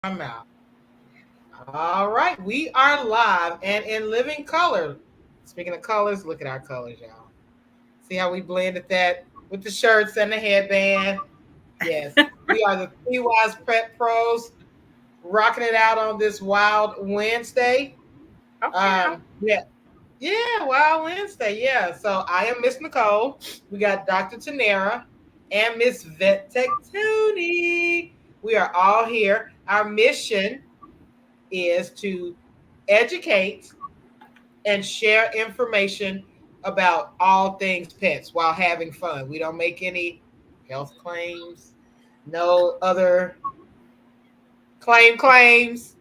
I'm out. All right, we are live and in living color. Speaking of colors, look at our colors, y'all. See how we blended that with the shirts and the headband? Yes, we are the Three Wise Prep Pros, rocking it out on this Wild Wednesday. Okay. Yeah, yeah, Wild Wednesday. Yeah. So I am Miss Nicole. We got Dr. Tanera and Miss Vet Tech Tony. We are all here. Our mission is to educate and share information about all things pets while having fun. We don't make any health claims, no other claims.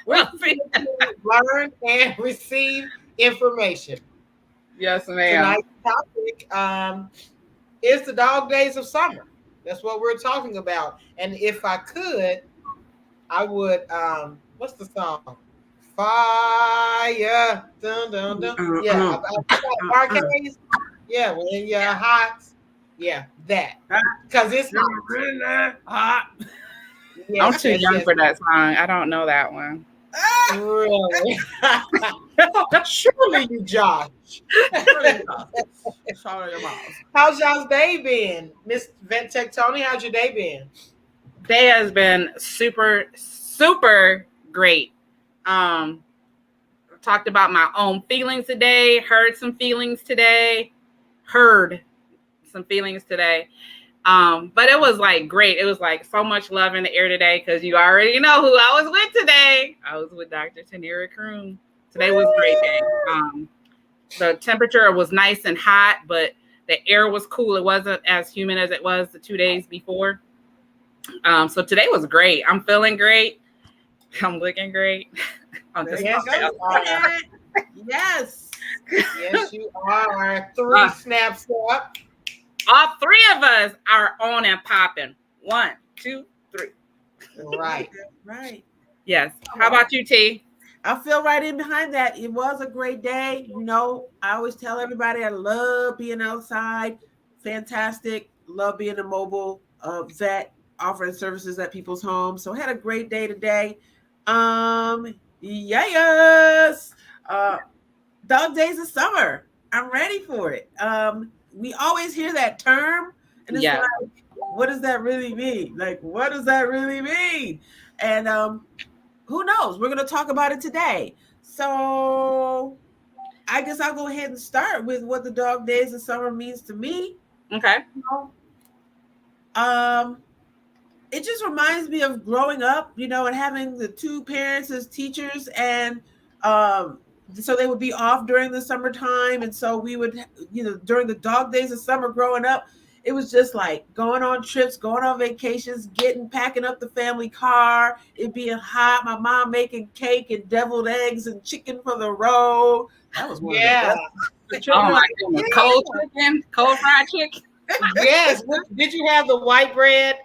We're just here to learn and receive information. Yes, ma'am. Tonight's topic is the dog days of summer. That's what we're talking about. And if I could, I would what's the song? Fire. Dun dun dun. Yeah, I got Marquez. Yeah, when you're hot. Yeah, that. Because it's hot. Really hot. I'm Yes, too yes, young yes. for that song. I don't know that one. Really. Surely you Josh. Sorry, your mouth. How's y'all's day been? Miss Vet Tech Tony, how's your day been? Day has been super great. Talked about my own feelings today. Heard some feelings today. Heard some feelings today. But it was like great. It was like so much love in the air today because you already know who I was with today. I was with Dr. Tanera Kroon. Today was a great day. The temperature was nice and hot, but the air was cool. It wasn't as humid as it was the 2 days before. So today was great. I'm feeling great. I'm looking great. I'm just Yes, you are. Yes. Yes, you are. Three snaps up. all three of us are on and popping. 1, 2, 3. Right. Right. Yes. How about you, T? I feel right in behind that. It was a great day. You know, I always tell everybody I love being outside. Fantastic. Love being a mobile vet offering services at people's homes. So I had a great day today. Yes. Dog days of summer. I'm ready for it. We always hear that term, and it's Yes. like, what does that really mean? Like, what does that really mean? And who knows? We're going to talk about it today. So I guess I'll go ahead and start with what the dog days of summer means to me. Okay. You know, it just reminds me of growing up, you know, and having the two parents as teachers, and so they would be off during the summertime, and so we would, you know, during the dog days of summer growing up, it was just like going on trips, going on vacations, packing up the family car, it being hot, my mom making cake and deviled eggs and chicken for the road. That was one of the Yeah. best. Oh my goodness. Yeah. Cold chicken, cold fried chicken. Yes. Did you have the white bread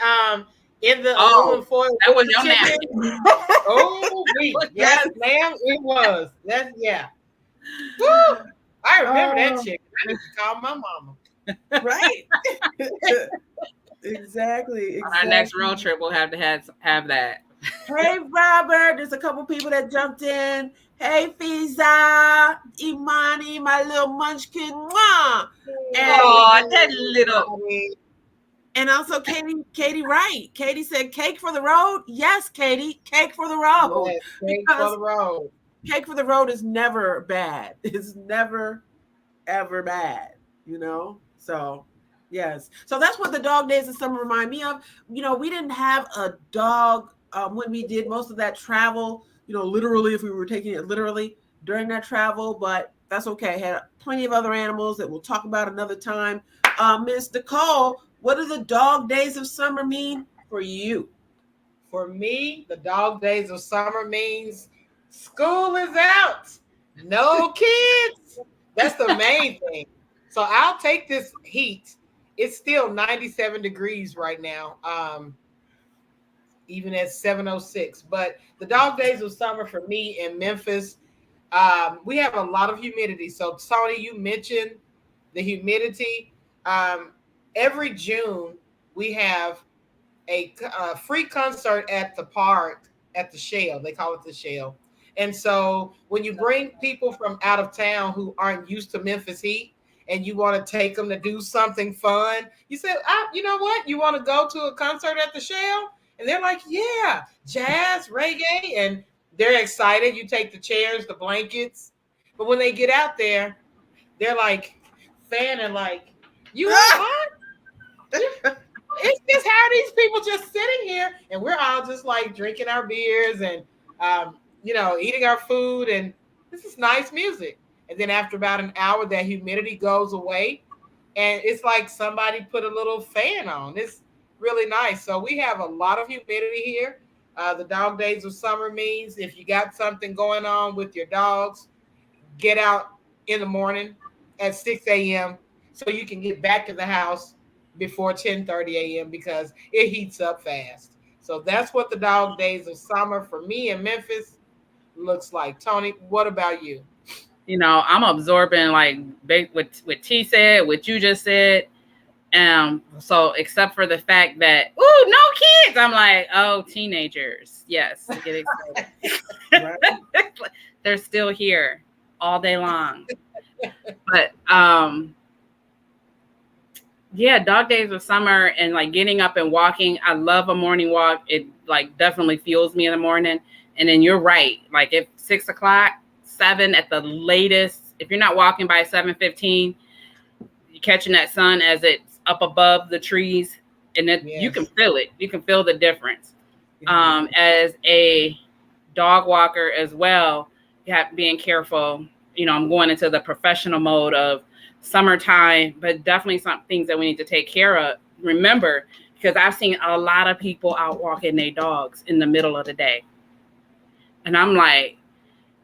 in the aluminum foil? That was with your the chicken? napkin. Oh, yes, ma'am. It was. That's yeah. Woo! I remember that chicken. I need to call my mama. Right. Exactly. On our next road trip, we'll have to have that. Hey, Robert. There's a couple people that jumped in. Hey, Fiza, Imani, my little munchkin. Mwah! Oh, that little. And also Katie Wright. Katie said, cake for the road. Yes, Katie, cake for the road. Yes, cake for the road. Cake for the road is never bad. It's never, ever bad, you know? So, yes. So that's what the dog days of summer remind me of. You know, we didn't have a dog when we did most of that travel, you know, literally, if we were taking it literally during that travel, but that's okay. Had plenty of other animals that we'll talk about another time. Miss Nicole, what do the dog days of summer mean for you? For me, the dog days of summer means school is out. No kids. That's the main thing. So I'll take this heat. It's still 97 degrees right now. Even at 7:06. But the dog days of summer for me in Memphis, we have a lot of humidity. So Tony, you mentioned the humidity. Um, every June we have a free concert at the park at the Shell. They call it the Shell. And so when you bring people from out of town who aren't used to Memphis heat and you want to take them to do something fun, you say, you know what? You want to go to a concert at the Shell? And they're like, yeah, jazz, reggae. And they're excited. You take the chairs, the blankets. But when they get out there, they're like fanning like, you what? It's just how these people just sitting here and we're all just like drinking our beers and eating our food, and this is nice music. And then after about an hour, that humidity goes away and it's like somebody put a little fan on. It's really nice. So we have a lot of humidity here. The dog days of summer means if you got something going on with your dogs, get out in the morning at 6 a.m. so you can get back to the house before 10:30 a.m. because it heats up fast. So that's what the dog days of summer for me in Memphis looks like. Tony, what about you? I'm absorbing like what T said, what you just said. So except for the fact that, no kids, I'm like, oh, teenagers. Yes, I get excited. They're still here all day long. But dog days of summer and like getting up and walking. I love a morning walk. It like definitely fuels me in the morning. And then you're right. Like if 6 o'clock, 7 at the latest, if you're not walking by 7:15, you're catching that sun as it's up above the trees, and then you can feel it. You can feel the difference. As a dog walker as well, you have being careful. I'm going into the professional mode of summertime, but definitely some things that we need to take care of. Remember, because I've seen a lot of people out walking their dogs in the middle of the day. And I'm like,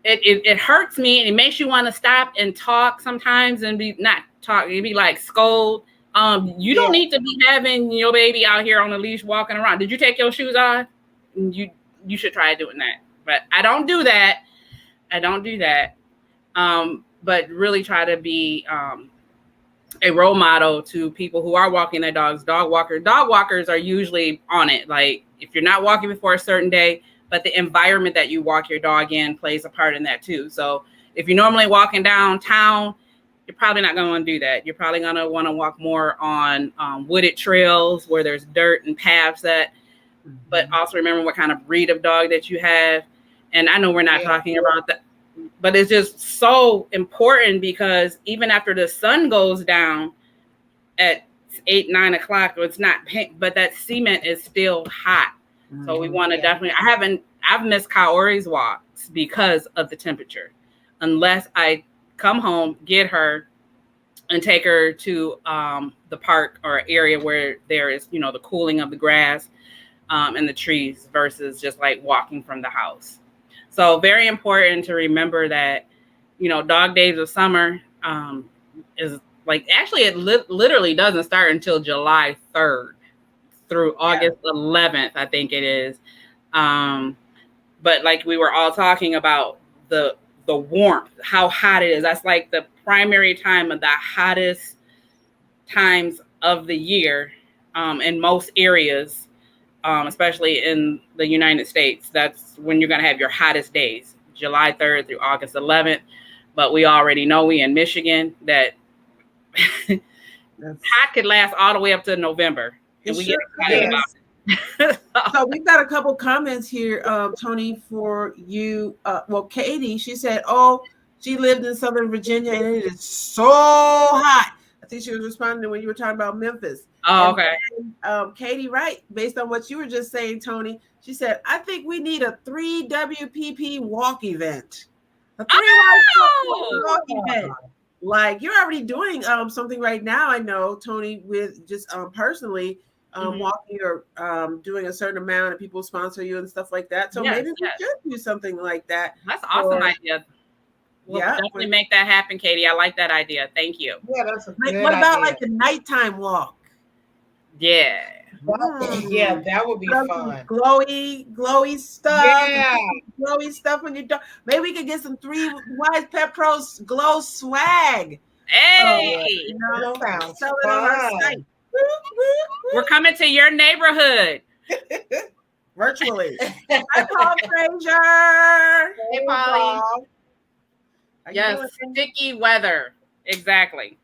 it hurts me, and it makes you want to stop and talk sometimes and be not talk. You'd be like scold. You don't need to be having your baby out here on a leash walking around. Did you take your shoes off? You should try doing that. But I don't do that. But really try to be a role model to people who are walking their dogs. Dog walkers are usually on it. Like if you're not walking before a certain day, but the environment that you walk your dog in plays a part in that too. So if you're normally walking downtown, you're probably not going to want to do that. You're probably going to want to walk more on wooded trails where there's dirt and paths but also remember what kind of breed of dog that you have. And I know we're not talking about that, but it's just so important because even after the sun goes down at 8, 9 o'clock, it's not pink, but that cement is still hot. So we want to definitely, I've missed Kaori's walks because of the temperature, unless I come home, get her and take her to the park or area where there is, the cooling of the grass and the trees versus just like walking from the house. So very important to remember that, dog days of summer is like, actually it literally doesn't start until July 3rd. Through August 11th, I think it is. But like we were all talking about the warmth, how hot it is. That's like the primary time of the hottest times of the year in most areas, especially in the United States. That's when you're going to have your hottest days, July 3rd through August 11th. But we already know we in Michigan that hot could last all the way up to November. And we get excited about it. So we've got a couple comments here, Tony, for you. Katie, she said, she lived in Southern Virginia and it is so hot. I think she was responding when you were talking about Memphis. Oh, okay. And, Katie, right, based on what you were just saying, Tony, she said, I think we need a 3 WPP walk event. A 3 walk event. Like you're already doing something right now, I know, Tony, with just personally walking or doing a certain amount and people sponsor you and stuff like that. So maybe we should do something like that. That's an awesome idea. We'll definitely make that happen, Katie. I like that idea. Thank you. Yeah, that's a good idea. What about like the nighttime walk? Yeah. Yeah, that would be fun. Glowy stuff. Yeah. Glowy stuff on your dog. Maybe we could get some 3 Wise Pet Pros glow swag. Hey. That sounds fun. On our site. We're coming to your neighborhood. virtually. Hi, Paul Frazier. Hey, Polly. Paul. How you Yes, doing? sticky weather. Exactly.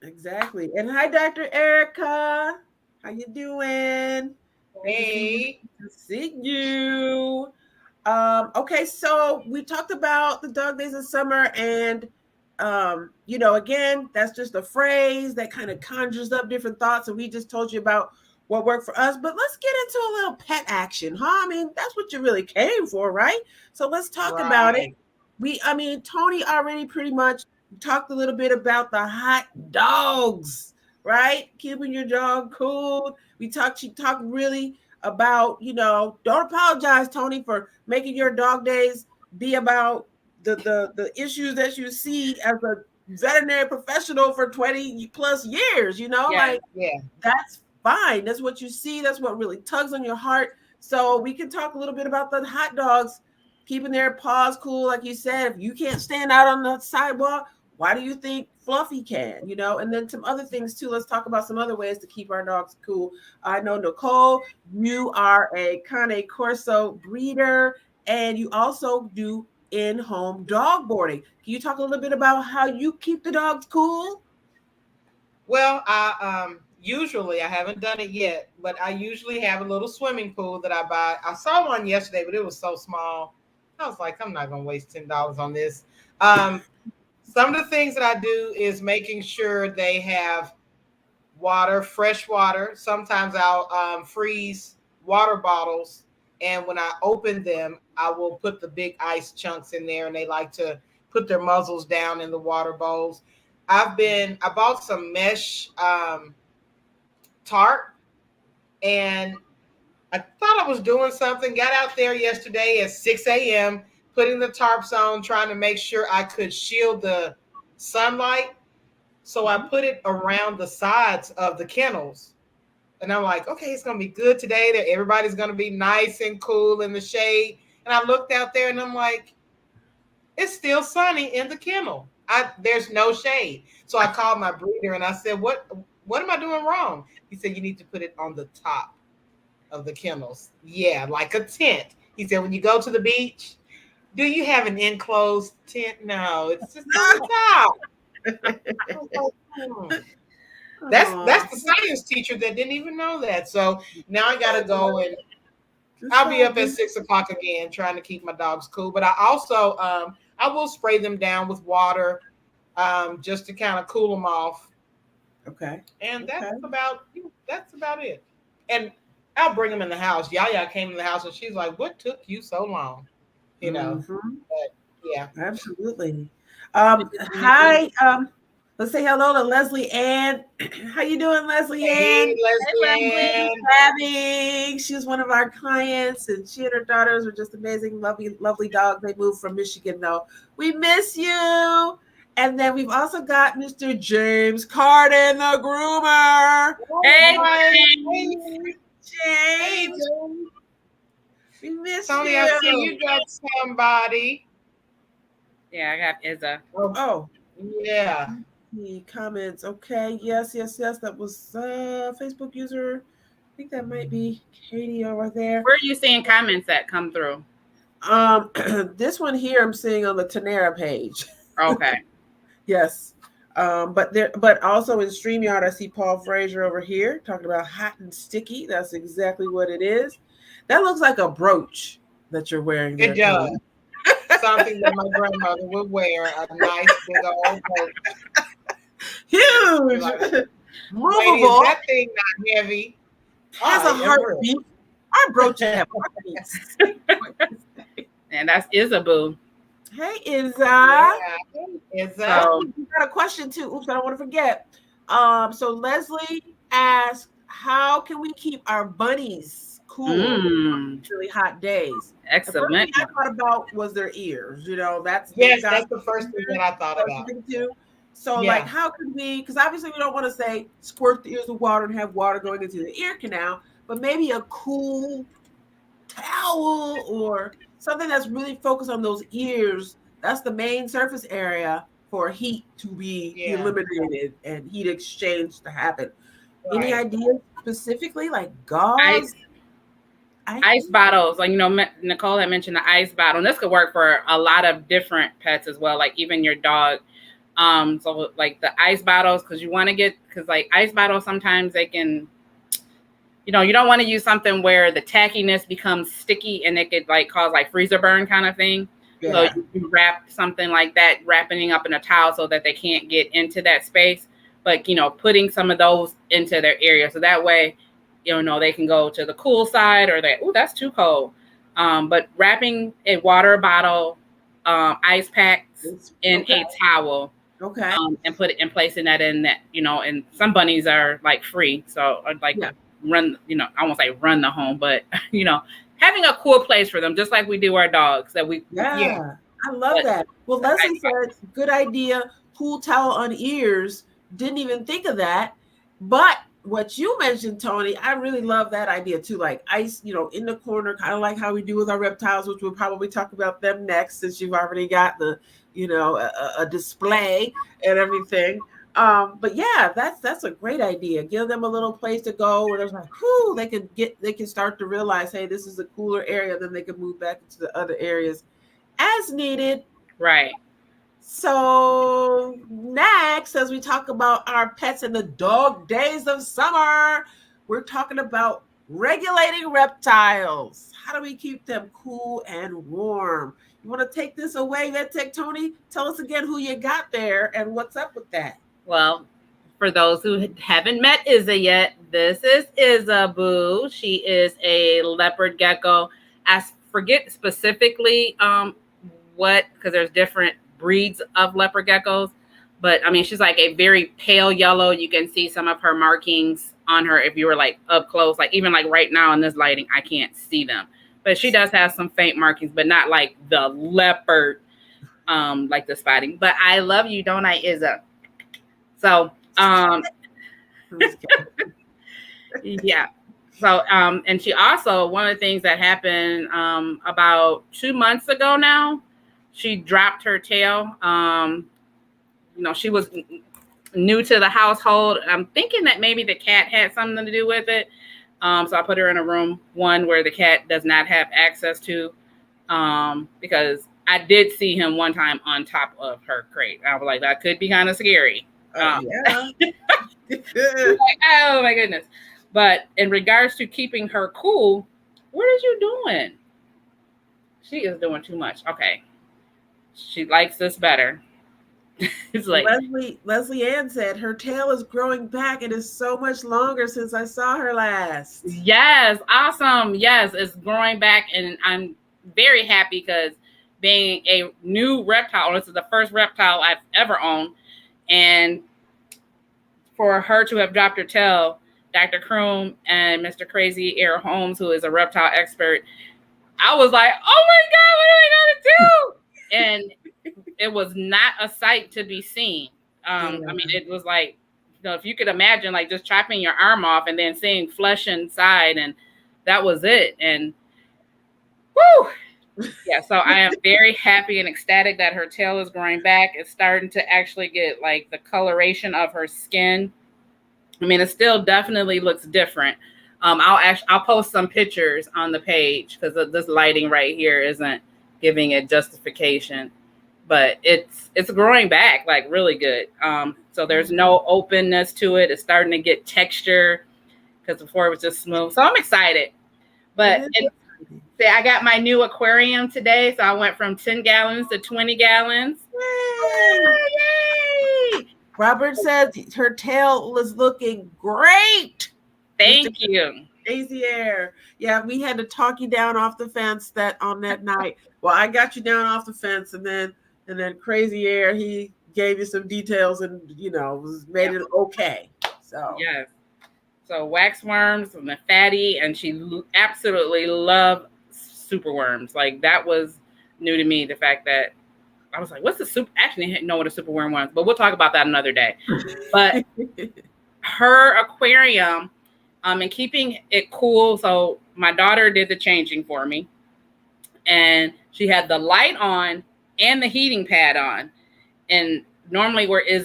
Exactly. And hi, Dr. Erica. How you doing? Hey. Good to see you. Okay, so we talked about the dog days of summer, and again, that's just a phrase that kind of conjures up different thoughts, and we just told you about what worked for us. But let's get into a little pet action, huh? I mean, that's what you really came for, right? So let's talk about it. Tony already pretty much talked a little bit about the hot dogs, right? Keeping your dog cool. She talked really about, don't apologize, Tony, for making your dog days be about the issues that you see as a veterinary professional for 20 plus years, that's fine. That's what you see. That's what really tugs on your heart. So we can talk a little bit about the hot dogs keeping their paws cool. Like you said, if you can't stand out on the sidewalk, why do you think Fluffy can, and then some other things too. Let's talk about some other ways to keep our dogs cool. I know, Nicole, you are a Cane Corso breeder, and you also do in-home dog boarding. Can you talk a little bit about how you keep the dogs cool? Well, I haven't done it yet, but I usually have a little swimming pool that I buy. I saw one yesterday, but it was so small. I was like, I'm not gonna waste $10 on this. Some of the things that I do is making sure they have water, fresh water. Sometimes I'll freeze water bottles, and when I open them, I will put the big ice chunks in there, and they like to put their muzzles down in the water bowls. I bought some mesh tarp, and I thought I was doing something. Got out there yesterday at 6 a.m., putting the tarps on, trying to make sure I could shield the sunlight. So I put it around the sides of the kennels. And I'm like, okay, it's going to be good today. That everybody's going to be nice and cool in the shade. And I looked out there and I'm like, it's still sunny in the kennel. There's no shade. So I called my breeder and I said, what am I doing wrong? He said, you need to put it on the top of the kennels. Yeah, like a tent. He said, when you go to the beach, do you have an enclosed tent? No, it's just on the top. That's the science teacher that didn't even know that. So now I gotta go, and I'll be up at 6 o'clock again trying to keep my dogs cool. But I also I will spray them down with water just to kind of cool them off. Okay. And that's about it. And I'll bring them in the house. Yaya came in the house and she's like, "What took you so long?" But yeah, absolutely. Hi. Let's say hello to Leslie Ann. How you doing, Leslie Ann? Hey, Leslie Ann. She was one of our clients, and she and her daughters were just amazing, lovely, lovely dogs. They moved from Michigan, though. We miss you. And then we've also got Mr. James Carden, the groomer. Hey, James. We miss Tony, you. I see you got somebody. Yeah, I got Izza. Oh, yeah. The comments. Okay. Yes. That was Facebook user. I think that might be Katie over there. Where are you seeing comments that come through? This one here I'm seeing on the Tenera page. Okay. Yes. But also in StreamYard, I see Paul Frazier over here talking about hot and sticky. That's exactly what it is. That looks like a brooch that you're wearing there. It does. Something that my grandmother would wear, a nice big old brooch. Huge. Like, movable. That thing not heavy. Has a heartbeat. Our brooch have heartbeats. And that's Isaboo. Hey, Izza. Yeah. Izza. You got a question too. Oops, I don't want to forget. So Leslie asked, how can we keep our bunnies cool on really hot days? Excellent. The first thing I thought about was their ears. That's the first thing that I thought about too. So like, how could we? Because obviously we don't want to say squirt the ears with water and have water going into the ear canal, but maybe a cool towel or something that's really focused on those ears. That's the main surface area for heat to be eliminated and heat exchange to happen. Right. Any ideas specifically, like gauze? Ice bottles, like, Nicole had mentioned the ice bottle, and this could work for a lot of different pets as well, like even your dog. So like the ice bottles, because like ice bottles, sometimes they can, you don't want to use something where the tackiness becomes sticky and it could like cause like freezer burn kind of thing. Yeah. So you wrap something like that, wrapping up in a towel so that they can't get into that space, but putting some of those into their area, so that way they can go to the cool side, or that's too cold. But wrapping a water bottle, ice packs in a towel, and placing that in that, and some bunnies are like free, so I'd like run, I won't say run the home, but having a cool place for them, just like we do our dogs. I love that. Well, Leslie said, good idea. Cool towel on ears. Didn't even think of that, but what you mentioned, Tony, I really love that idea too. Like ice, in the corner, kind of like how we do with our reptiles, which we'll probably talk about them next, since you've already got the, a display and everything. But yeah, that's a great idea. Give them a little place to go where there's like, they can start to realize, hey, this is a cooler area. Then they can move back into the other areas as needed. Right. So next, as we talk about our pets in the dog days of summer, we're talking about regulating reptiles. How do we keep them cool and warm? You want to take this away, Vet Tech Tony? Tell us again who you got there and what's up with that. Well, for those who haven't met Izza yet, this is Izza Boo. She is a leopard gecko. I forget specifically because there's different breeds of leopard geckos, but I mean, she's like a very pale yellow. You can see some of her markings on her if you were like up close, like even like right now in this lighting, I can't see them, but she does have some faint markings, but not like the leopard, like the spotting. But I love you, don't I, Izza? So, yeah. So, and she also, one of the things that happened about 2 months ago now, she dropped her tail. She was new to the household. I'm thinking that maybe the cat had something to do with it. So I put her in a room, one where the cat does not have access to, because I did see him one time on top of her crate. I was like, that could be kind of scary. Yeah. Like, oh my goodness. But in regards to keeping her cool, what is you doing? She is doing too much. Okay. She likes this better. It's like Leslie Ann said her tail is growing back. It is so much longer since I saw her last. Yes, awesome. Yes, it's growing back, and I'm very happy because being a new reptile, this is the first reptile I've ever owned, and for her to have dropped her tail, Dr. Kroom and Mr. Crazy Air Holmes, who is a reptile expert, I was like, oh my God, what are we gonna do? And it was not a sight to be seen. I mean, it was like, if you could imagine, like just chopping your arm off and then seeing flesh inside, and that was it. And whoo! Yeah, so I am very happy and ecstatic that her tail is growing back. It's starting to actually get like the coloration of her skin. I mean, it still definitely looks different. I'll post some pictures on the page because this lighting right here isn't giving it justification, but it's growing back like really good. So there's no openness to it. It's starting to get texture because before it was just smooth. So I'm excited. But I got my new aquarium today, so I went from 10 gallons to 20 gallons. Yay! Robert says her tail was looking great. Thank you. Crazy Air. Yeah, we had to talk you down off the fence on that night. Well, I got you down off the fence, and then Crazy Air, he gave you some details and made it okay. So yes. So wax worms and the fatty, and she absolutely loved super worms. Like that was new to me. The fact that I was like, what's the super? Actually, I didn't know what a super worm was, but we'll talk about that another day. But her aquarium, and keeping it cool. So my daughter did the changing for me, and she had the light on and the heating pad on. And normally where is,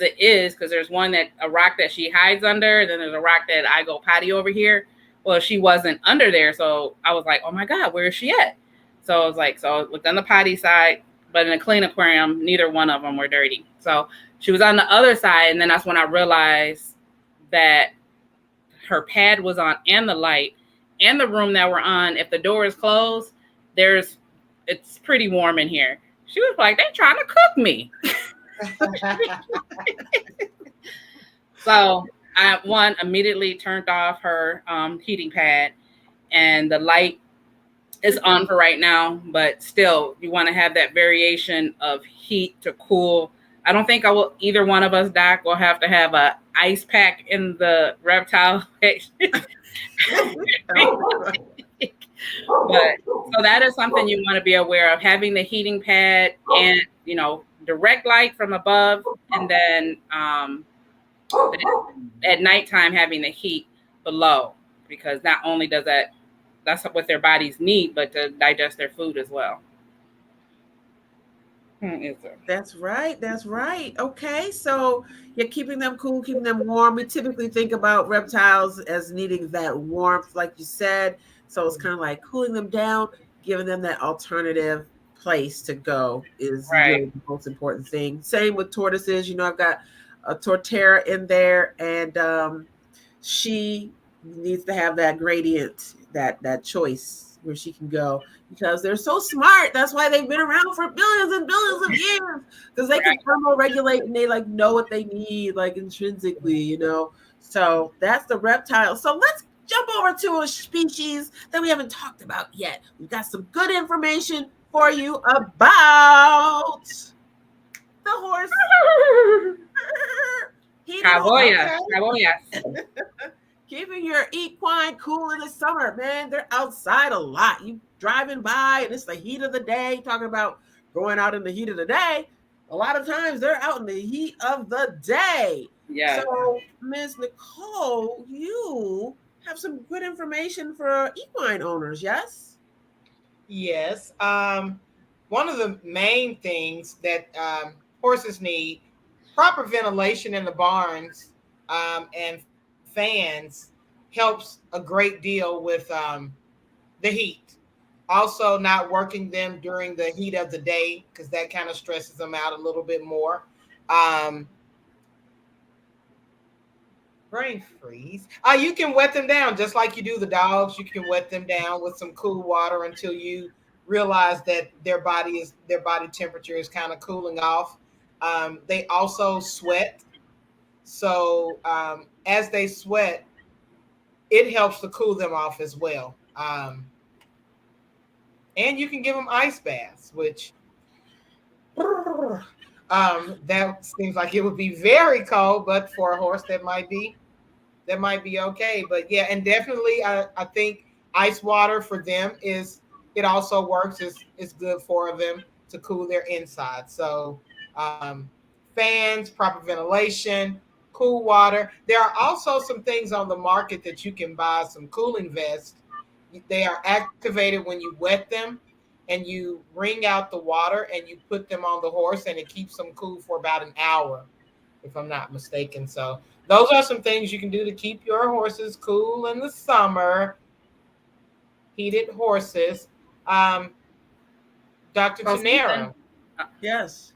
because there's a rock that she hides under, then there's a rock that I go potty over here. Well, she wasn't under there. So I was like, oh my God, where is she at? So I was like, so I looked on the potty side, but in a clean aquarium, neither one of them were dirty. So she was on the other side. And then that's when I realized that her pad was on and the light and the room that we're on. If the door is closed, it's pretty warm in here. She was like, they're trying to cook me. So I immediately turned off her heating pad, and the light is on for right now, but still you want to have that variation of heat to cool. I don't think either one of us, Doc, will have to have a ice pack in the reptile. But so that is something you want to be aware of, having the heating pad and, direct light from above, and then at nighttime having the heat below, because not only that's what their bodies need, but to digest their food as well. That's right. Okay, so you're keeping them cool, keeping them warm. We typically think about reptiles as needing that warmth, like you said. So it's kind of like cooling them down, giving them that alternative place to go is really the most important thing. Same with tortoises. I've got a Torterra in there, and she needs to have that gradient, that choice where she can go, because they're so smart. That's why they've been around for billions and billions of years, because they can thermoregulate and they know what they need intrinsically, So that's the reptile. So let's jump over to a species that we haven't talked about yet. We've got some good information for you about the horse. Caboyas. Keeping your equine cool in the summer, man. They're outside a lot. You driving by and it's the heat of the day. Talking about going out in the heat of the day. A lot of times they're out in the heat of the day. Yeah. So, Ms. Nicole, you have some good information for equine owners, yes? Yes. One of the main things that horses need, proper ventilation in the barns, and fans helps a great deal with the heat. Also, not working them during the heat of the day, because that kind of stresses them out a little bit more. Brain freeze. You can wet them down just like you do the dogs. You can wet them down with some cool water until you realize that their body temperature is kind of cooling off. They also sweat. So as they sweat, it helps to cool them off as well. And you can give them ice baths, which that seems like it would be very cold, but for a horse that might be okay. But yeah, and definitely I think ice water for them it also works. It's good for them to cool their inside. So fans, proper ventilation, cool water. There are also some things on the market that you can buy, some cooling vests. They are activated when you wet them, and you wring out the water and you put them on the horse, and it keeps them cool for about an hour, if I'm not mistaken. So those are some things you can do to keep your horses cool in the summer. Heated horses. Dr. Tanera. Yes.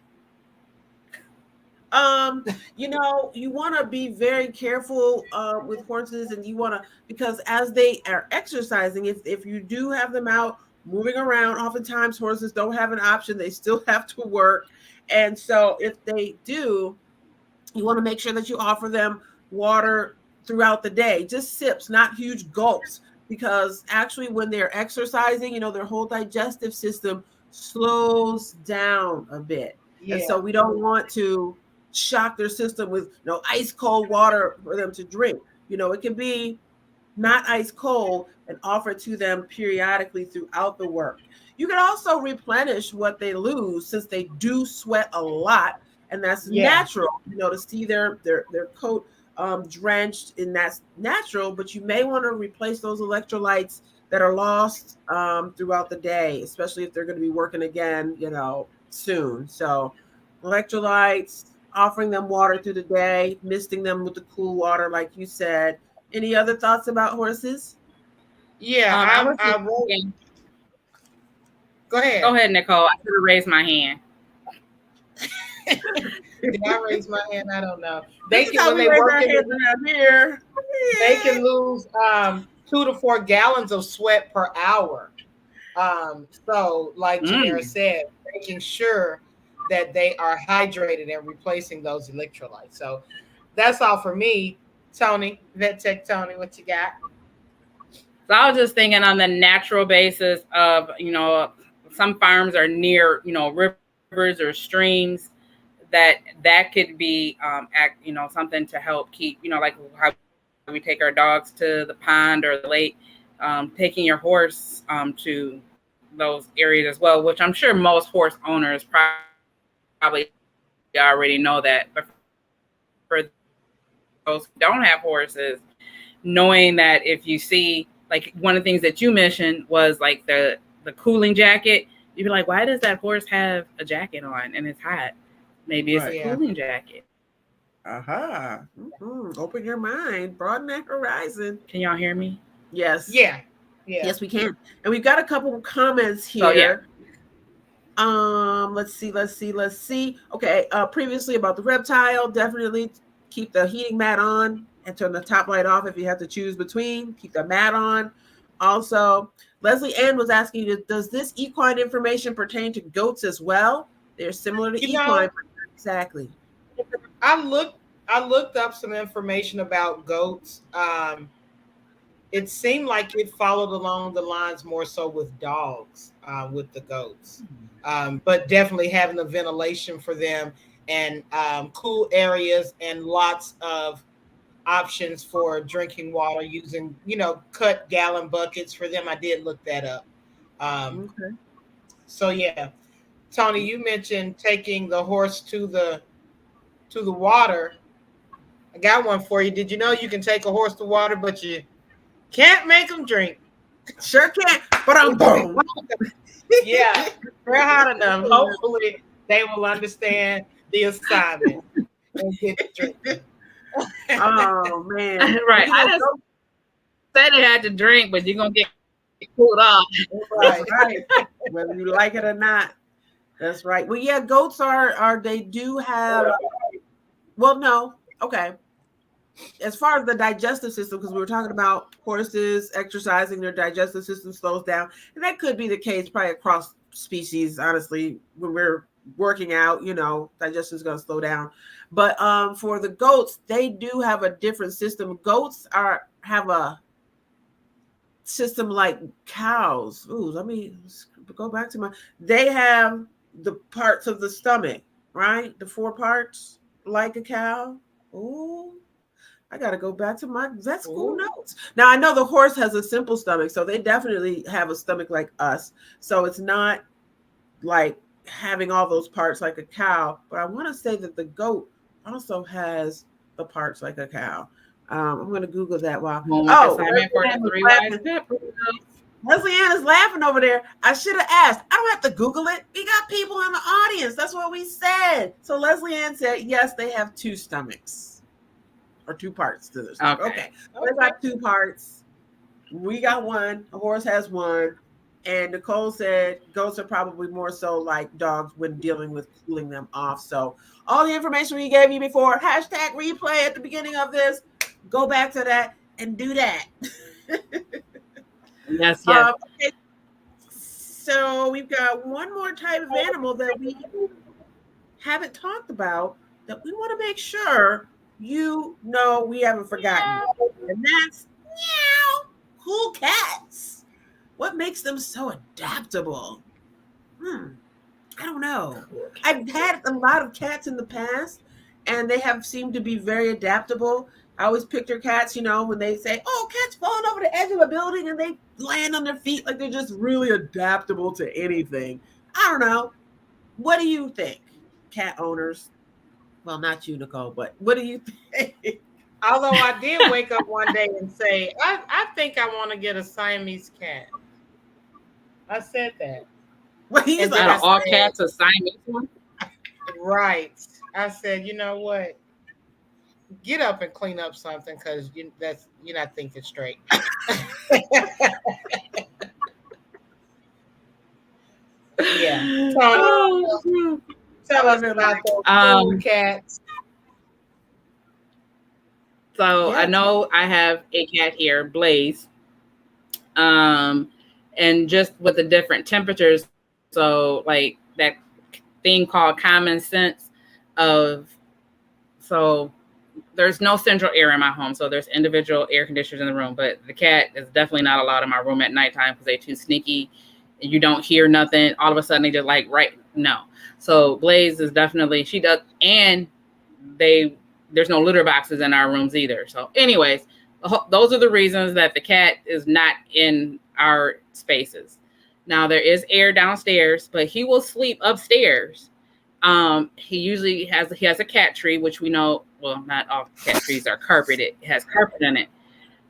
You want to be very careful with horses, and you want to, because as they are exercising, if you do have them out moving around, oftentimes horses don't have an option. They still have to work. And so if they do, you want to make sure that you offer them water throughout the day, just sips, not huge gulps, because actually when they're exercising, their whole digestive system slows down a bit. Yeah. And so we don't want to shock their system with ice cold water for them to drink. It can be not ice cold, and offer to them periodically throughout the work. You can also replenish what they lose, since they do sweat a lot, and that's natural, to see their coat drenched, and that's natural. But you may want to replace those electrolytes that are lost throughout the day, especially if they're going to be working again, soon. So electrolytes, offering them water through the day, misting them with the cool water, like you said. Any other thoughts about horses? Yeah, I was I just wrote. thinking, Go ahead. go ahead, Nicole. I should have raised my hand. Did I raise my hand? I don't know. This They is can how when we they raise work our in hands the, around here. they can lose 2 to 4 gallons of sweat per hour. So like Tanera Mm. said, making sure that they are hydrated and replacing those electrolytes. So that's all for me. Tony, Vet Tech Tony, what you got? So I was just thinking on the natural basis of, some farms are near, rivers or streams that could be, something to help keep, like how we take our dogs to the pond or the lake, taking your horse to those areas as well, which I'm sure most horse owners probably already know that. But for those who don't have horses, knowing that if you see, like one of the things that you mentioned was like the cooling jacket, you'd be like, why does that horse have a jacket on and it's hot? Maybe it's a cooling jacket. Aha. Open your mind, broaden that horizon. Can y'all hear me? Yes. Yeah. Yes, we can. And we've got a couple of comments here. So, yeah. Let's see. Okay. Previously about the reptile, definitely keep the heating mat on and turn the top light off if you have to choose between. Keep the mat on. Also, Leslie Ann was asking you, does this equine information pertain to goats as well? They're similar to equine. Exactly. I looked up some information about goats. It seemed like it followed along the lines more so with dogs, with the goats, but definitely having the ventilation for them and cool areas and lots of options for drinking water using, cut gallon buckets for them. I did look that up. Okay. So yeah, Tony, you mentioned taking the horse to the water. I got one for you. Did you know you can take a horse to water, but you can't make them drink? Sure can. But I'm boom. Yeah, they're hot enough. Hopefully, they will understand the assignment and get the drink. Oh man! Right. I just said they had to drink, but you're gonna get cooled off. Right. Whether you like it or not. That's right. Well, yeah, goats are they do have. Well, no. Okay. As far as the digestive system, because we were talking about horses exercising, their digestive system slows down, and that could be the case probably across species. Honestly, when we're working out, digestion is going to slow down. But for the goats, they do have a different system. Goats have a system like cows. Ooh, let me go back to they have the parts of the stomach, right? The 4 parts like a cow. Ooh, I got to go back to my vet school notes. Now, I know the horse has a simple stomach, so they definitely have a stomach like us. So it's not like having all those parts like a cow. But I want to say that the goat also has the parts like a cow. I'm going to Google that while. Leslie Ann is laughing over there. I should have asked. I don't have to Google it. We got people in the audience. That's what we said. So Leslie Ann said, yes, they have 2 stomachs or 2 parts to this. Okay. They got 2 parts. We got 1. A horse has 1. And Nicole said goats are probably more so like dogs when dealing with cooling them off. So all the information we gave you before, hashtag replay at the beginning of this, go back to that and do that. Yes. Okay. So we've got one more type of animal that we haven't talked about that we want to make sure we haven't forgotten. And that's cool cats. What makes them so adaptable? I don't know. I've had a lot of cats in the past, and they have seemed to be very adaptable. I always picture cats, when they say, oh, cats falling over the edge of a building and they land on their feet like they're just really adaptable to anything. I don't know. What do you think, cat owners? Well, not you, Nicole, but what do you think? Although I did wake up one day and say, I think I want to get a Siamese cat. I said that. Well, he's like, all cats are Siamese one? Right. I said, you know what? get up and clean up something because you're not thinking straight. Yeah. Tony, Oh, tell us about those cool um, cats. so I Yes. know I have a cat here, Blaze. Um, and just with the different temperatures, so like that thing called common sense of so there's no central air in my home, so there's individual air conditioners in the room, but the cat is definitely not allowed in my room at nighttime because they're too sneaky. You don't hear nothing. All of a sudden, they just like no. So Blaze is definitely she does, and they there's no litter boxes in our rooms either. So, anyways, those are the reasons that the cat is not in our spaces. Now there is air downstairs, but he will sleep upstairs. He has a cat tree, which we know. Well, not all cat trees are carpeted. It has carpet in it.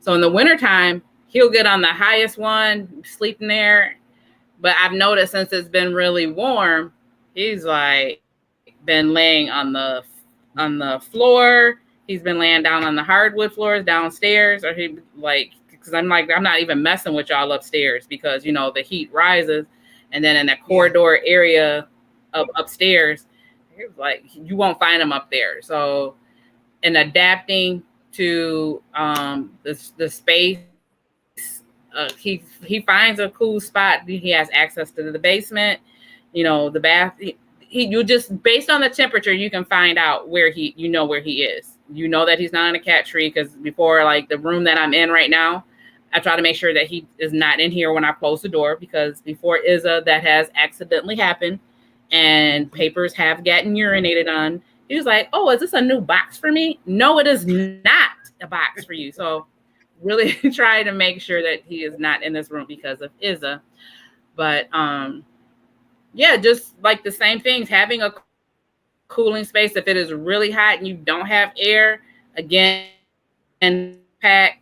So in the wintertime, he'll get on the highest one, sleeping there. But I've noticed since it's been really warm, he's like been laying on the floor. He's been laying down on the hardwood floors downstairs, or he like because I'm not even messing with y'all upstairs because the heat rises, and then in the corridor area of upstairs, like you won't find him up there. So, in adapting to the space, he finds a cool spot. He has access to the basement, the bath. You just based on the temperature, you can find out where he is. You know that he's not in a cat tree because before, like the room that I'm in right now, I try to make sure that he is not in here when I close the door because before Izza, that has accidentally happened and papers have gotten urinated on. He was like, "Oh, is this a new box for me?" No, it is not a box for you. So really try to make sure that he is not in this room because of Izza. But yeah, just like the same things, having a cooling space. If it is really hot and you don't have air, again, and pack,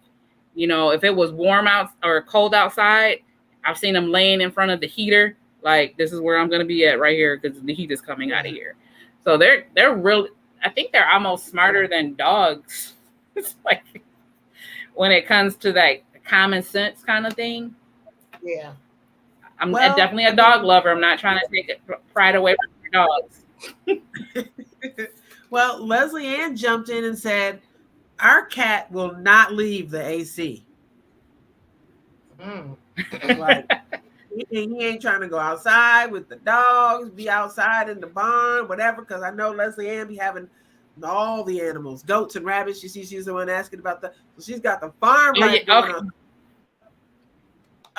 if it was warm out or cold outside, I've seen them laying in front of the heater. Like, this is where I'm going to be at right here because the heat is coming out of here. So they're really, I think they're almost smarter than dogs. It's like when it comes to that common sense kind of thing. Yeah. I'm definitely a dog lover. I'm not trying to take pride away from your dogs. Well, Leslie Ann jumped in and said, our cat will not leave the AC. Like, he ain't trying to go outside with the dogs, be outside in the barn, whatever, because I know Leslie Ann be having all the animals, goats and rabbits. You see, she's the one asking about so she's got the farm right going on.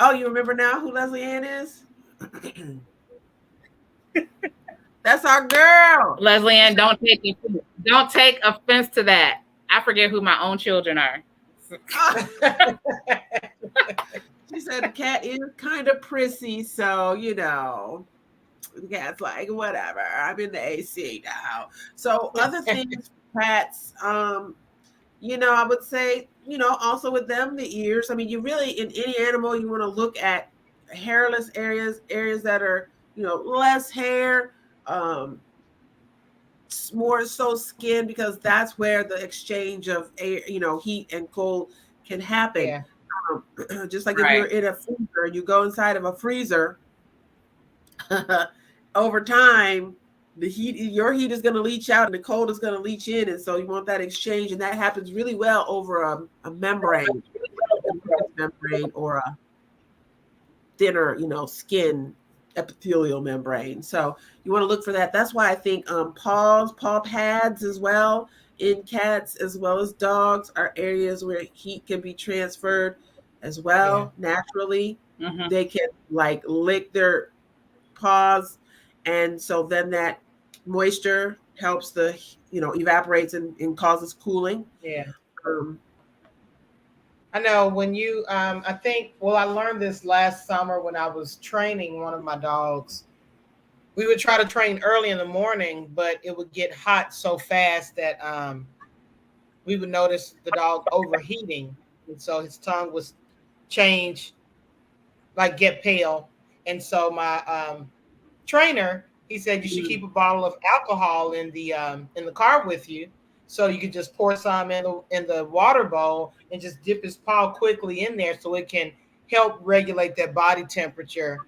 Oh, you remember now who Leslie Ann is? That's our girl. Leslie Ann, don't take offense to that. I forget who my own children are. She said the cat is kind of prissy, so the cat's like, whatever. I'm in the AC now. So other things, cats, I would say, also with them, the ears. I mean, you really, in any animal, you want to look at hairless areas that are, less hair, more so skin, because that's where the exchange of air, heat and cold can happen. Yeah. Just like if you're in a freezer and you go inside of a freezer, over time, your heat is going to leach out and the cold is going to leach in. And so you want that exchange. And that happens really well over a membrane or a thinner, skin epithelial membrane. So you want to look for that. That's why I think paw pads as well in cats as well as dogs are areas where heat can be transferred as well naturally. Mm-hmm. They can like lick their paws, and so then that moisture helps evaporates and causes cooling. I know when you I learned this last summer when I was training one of my dogs. We would try to train early in the morning, but it would get hot so fast that we would notice the dog overheating, and so his tongue was change, like get pale. And so my trainer, he said you should keep a bottle of alcohol in the car with you, So you could just pour some in the water bowl and just dip his paw quickly in there so it can help regulate that body temperature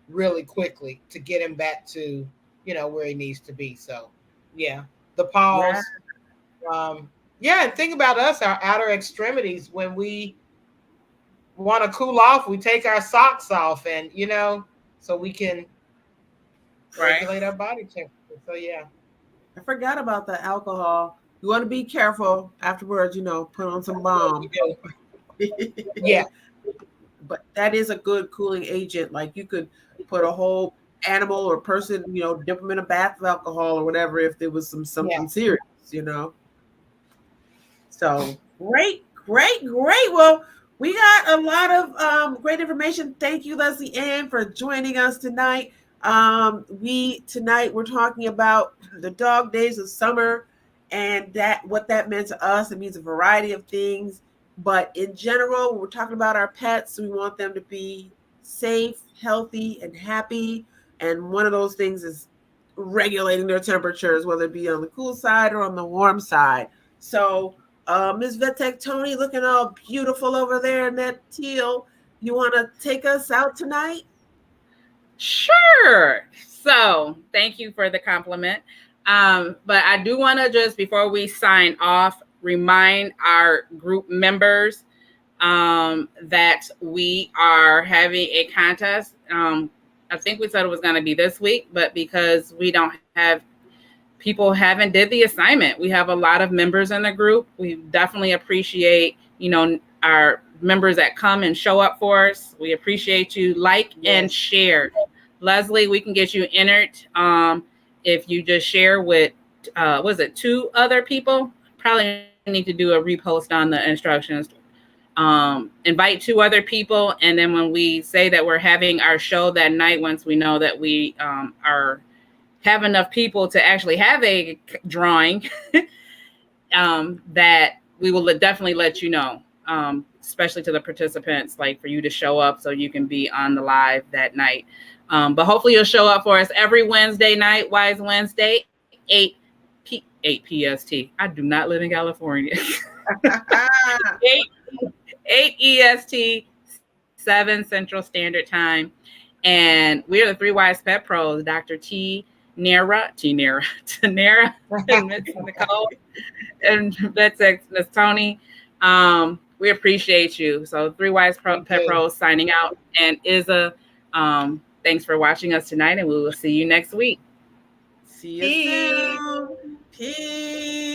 really quickly to get him back to, where he needs to be. So yeah, the paws. Yeah, and think about us, our outer extremities. When we want to cool off, we take our socks off, and so we can regulate our body temperature. So yeah. I forgot about the alcohol. You want to be careful afterwards, put on some balm. Yeah. But that is a good cooling agent. Like you could put a whole animal or person, dip them in a bath of alcohol or whatever if there was something serious, So great. Well, we got a lot of great information. Thank you, Leslie Ann, for joining us tonight. We're talking about the dog days of summer and what that meant to us. It means a variety of things, but in general, when we're talking about our pets, we want them to be safe, healthy, and happy. And one of those things is regulating their temperatures, whether it be on the cool side or on the warm side. So Ms. Vet Tech Tony, looking all beautiful over there in that teal. You want to take us out tonight? Sure. So thank you for the compliment. But I do want to just, before we sign off, remind our group members that we are having a contest. I think we said it was going to be this week, but because we don't have people haven't did the assignment, we have a lot of members in the group. We definitely appreciate, our members that come and show up for us. We appreciate you. And share. Leslie, we can get you entered if you just share with, was it 2 other people? Probably need to do a repost on the instructions. Invite 2 other people. And then when we say that we're having our show that night, once we know that we have enough people to actually have a drawing, that we will definitely let you know. Especially to the participants, like for you to show up so you can be on the live that night. But hopefully you'll show up for us every Wednesday night, Wise Wednesday, 8 PST. I do not live in California. 8 EST, 7 Central Standard Time. And we are the 3 Wise Pet Pros, Dr. Tanera, and Ms. Nicole, and Vet Tech Ms. Tony. We appreciate you. So 3 Wise Pet Pros signing out. And Izza, thanks for watching us tonight, and we will see you next week. See you soon. Peace.